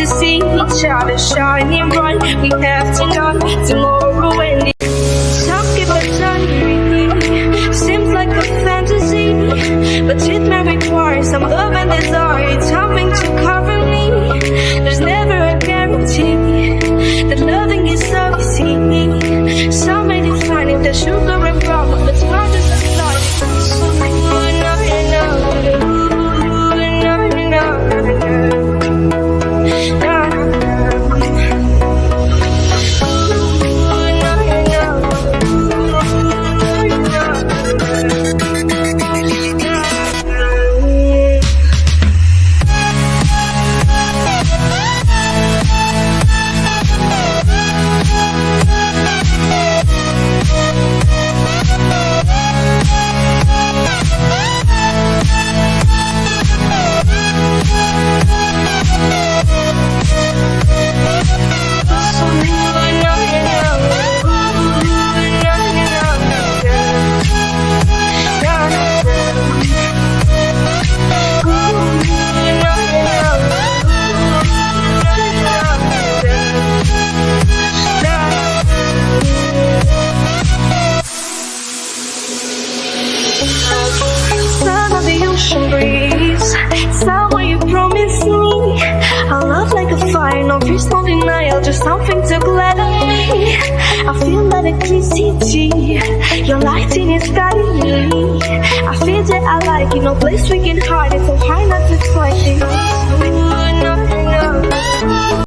to see each other shining bright. We have tonight, tomorrow, and some people eternity seems like a fantasy, but it may require some love and desire. It's something to cover me. There's never a guarantee that loving is so easy. Some may define it as sugar and rum, but why does it like so? Sound of the ocean breeze, someone you promised me. A love like a fire, no fears, no denial, just something to gladden me. I feel electricity, your light in is guiding me. I feel that I like it, no place we can hide it, so high not to fight it.